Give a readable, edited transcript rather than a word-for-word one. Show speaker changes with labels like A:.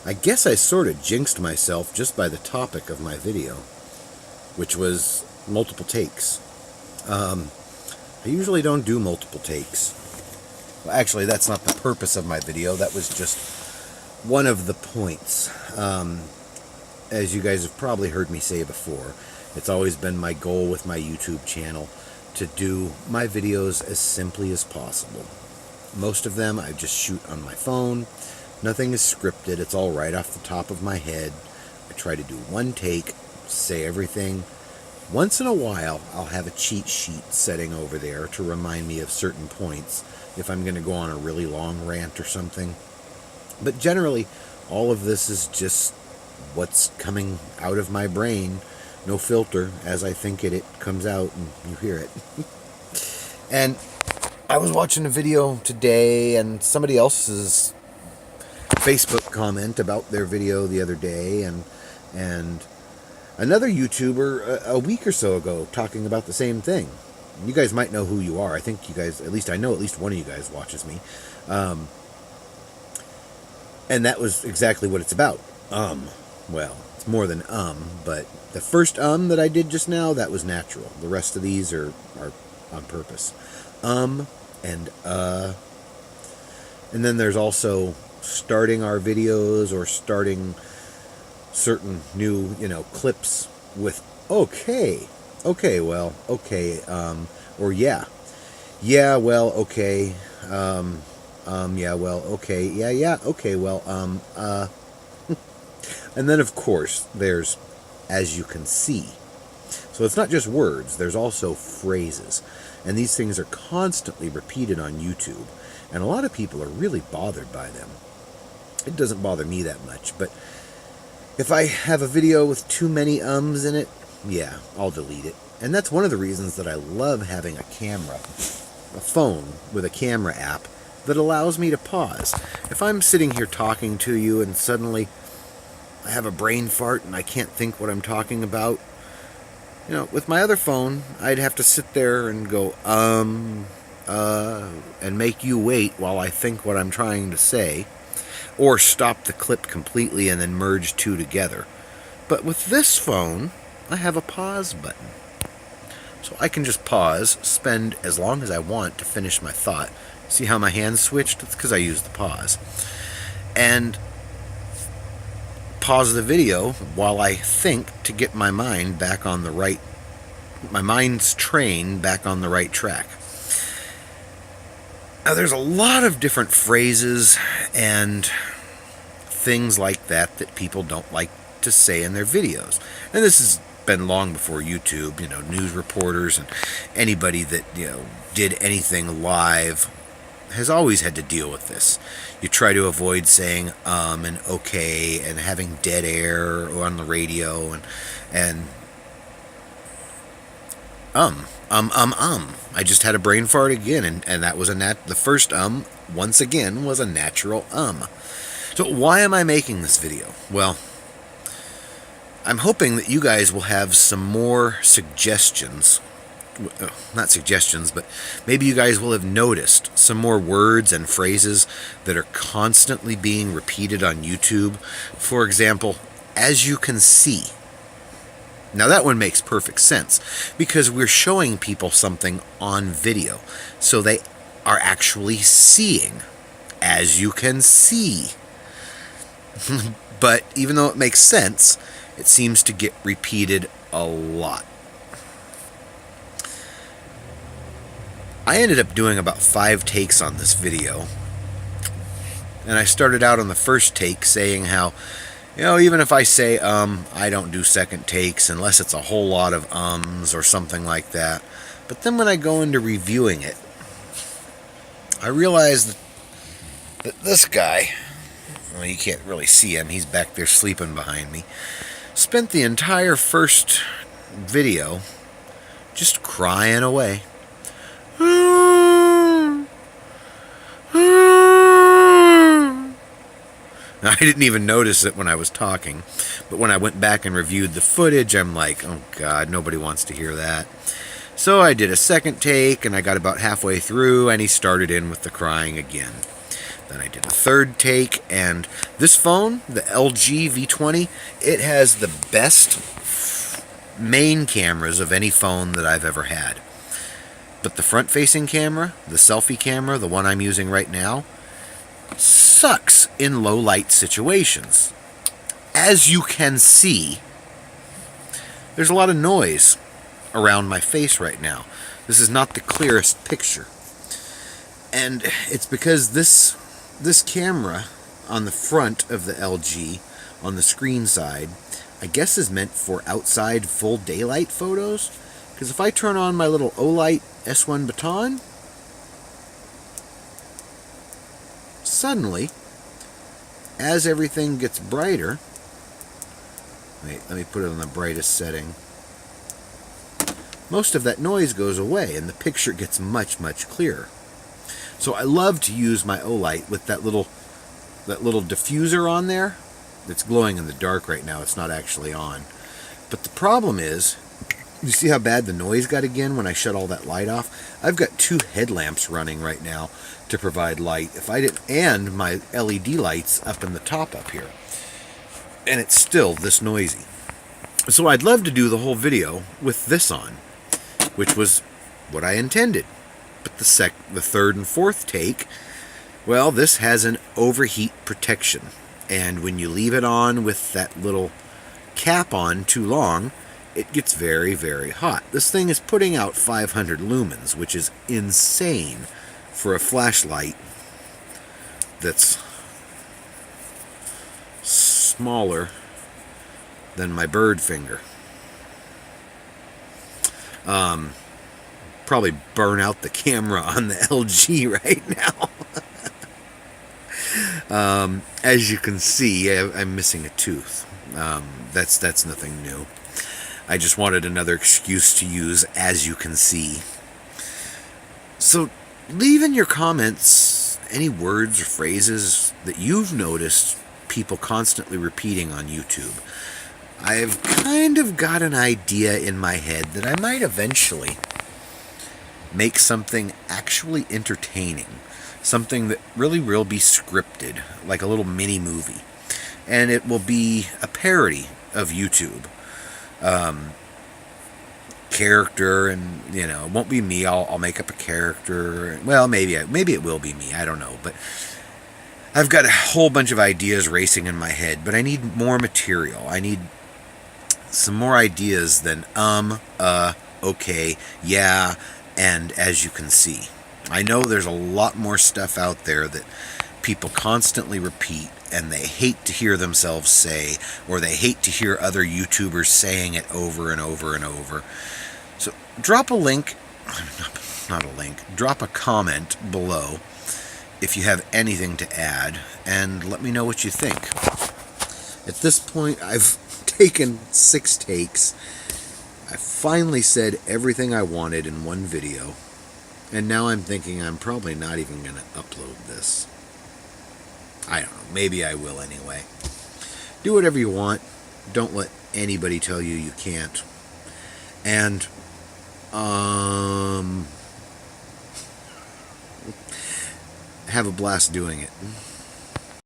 A: I guess I sort of jinxed myself just by the topic of my video, which was multiple takes. I usually don't do multiple takes. Well, actually, that's not the purpose of my video. That was just one of the points. As you guys have probably heard me say before, it's always been my goal with my YouTube channel to do my videos as simply as possible. Most of them I just shoot on my phone. Nothing is scripted. It's all right off the top of my head. I try to do one take, say everything. Once in a while, I'll have a cheat sheet setting over there to remind me of certain points if I'm going to go on a really long rant or something. But generally, all of this is just what's coming out of my brain. No filter. As I think it comes out and you hear it. And I was watching a video today and somebody else's Facebook comment about their video the other day, and another YouTuber a week or so ago talking about the same thing. You guys might know who you are. I think you guys, at least I know at least one of you guys watches me. And that was exactly what it's about. Well, it's more than but the first that I did just now, that was natural. The rest of these are on purpose. And then there's also starting our videos or starting certain new, clips with okay, well, okay, or yeah, well, okay, yeah, well, okay, yeah, okay, well, and then of course there's as you can see. So it's not just words, there's also phrases. And these things are constantly repeated on YouTube. And a lot of people are really bothered by them. It doesn't bother me that much, but if I have a video with too many ums in it, yeah, I'll delete it. And that's one of the reasons that I love having a phone with a camera app that allows me to pause. If I'm sitting here talking to you and suddenly I have a brain fart and I can't think what I'm talking about, with my other phone, I'd have to sit there and go, and make you wait while I think what I'm trying to say, or stop the clip completely and then merge two together. But with this phone, I have a pause button. So I can just pause, spend as long as I want to finish my thought. See how my hands switched? It's because I used the pause. And pause the video while I think to get my mind back on the right, my mind's train back on the right track. Now there's a lot of different phrases and things like that people don't like to say in their videos. And this has been long before YouTube, news reporters and anybody that, did anything live has always had to deal with this. You try to avoid saying and okay and having dead air on the radio and I just had a brain fart again, and that was the first once again was a natural So why am I making this video? Well, I'm hoping that you guys will have some more suggestions. Not suggestions, but maybe you guys will have noticed some more words and phrases that are constantly being repeated on YouTube. For example, as you can see. Now that one makes perfect sense because we're showing people something on video. So they are actually seeing, as you can see. But even though it makes sense, it seems to get repeated a lot. I ended up doing about 5 takes on this video. And I started out on the first take saying how, even if I say I don't do second takes unless it's a whole lot of ums or something like that. But then when I go into reviewing it, I realized that this guy, well, you can't really see him, he's back there sleeping behind me, spent the entire first video just crying away. I didn't even notice it when I was talking, but when I went back and reviewed the footage, I'm like, oh God, nobody wants to hear that. So I did a second take, and I got about halfway through, and he started in with the crying again. Then I did a third take, and this phone, the LG V20, it has the best main cameras of any phone that I've ever had. But the front-facing camera, the selfie camera, the one I'm using right now, sucks in low-light situations. As you can see, there's a lot of noise around my face right now. This is not the clearest picture. And it's because this camera on the front of the LG, on the screen side, I guess is meant for outside full daylight photos. Because if I turn on my little Olight S1 Baton, suddenly, as everything gets brighter, wait, let me put it on the brightest setting, most of that noise goes away and the picture gets much, much clearer. So I love to use my Olight with that little diffuser on there. It's glowing in the dark right now. It's not actually on. But the problem is, you see how bad the noise got again when I shut all that light off? I've got 2 headlamps running right now to provide light. If I didn't, and my LED lights up in the top up here. And it's still this noisy. So I'd love to do the whole video with this on, which was what I intended. But the third and fourth take, well, this has an overheat protection. And when you leave it on with that little cap on too long, it gets very, very hot. This thing is putting out 500 lumens, which is insane for a flashlight that's smaller than my bird finger. Probably burn out the camera on the LG right now. As you can see, I'm missing a tooth. That's nothing new. I just wanted another excuse to use as you can see. So leave in your comments any words or phrases that you've noticed people constantly repeating on YouTube. I've kind of got an idea in my head that I might eventually make something actually entertaining. Something that really will be scripted, like a little mini movie. And it will be a parody of YouTube. Character, and it won't be me. I'll make up a character. Well, maybe it will be me. I don't know, but I've got a whole bunch of ideas racing in my head. But I need more material. I need some more ideas than okay, yeah, and as you can see. I know there's a lot more stuff out there that people constantly repeat, and they hate to hear themselves say, or they hate to hear other YouTubers saying it over and over and over. So drop a link, not a link, drop a comment below if you have anything to add, and let me know what you think. At this point, I've taken 6 takes. I finally said everything I wanted in one video, and now I'm thinking I'm probably not even going to upload this. I don't know. Maybe I will anyway. Do whatever you want. Don't let anybody tell you you can't. And, have a blast doing it.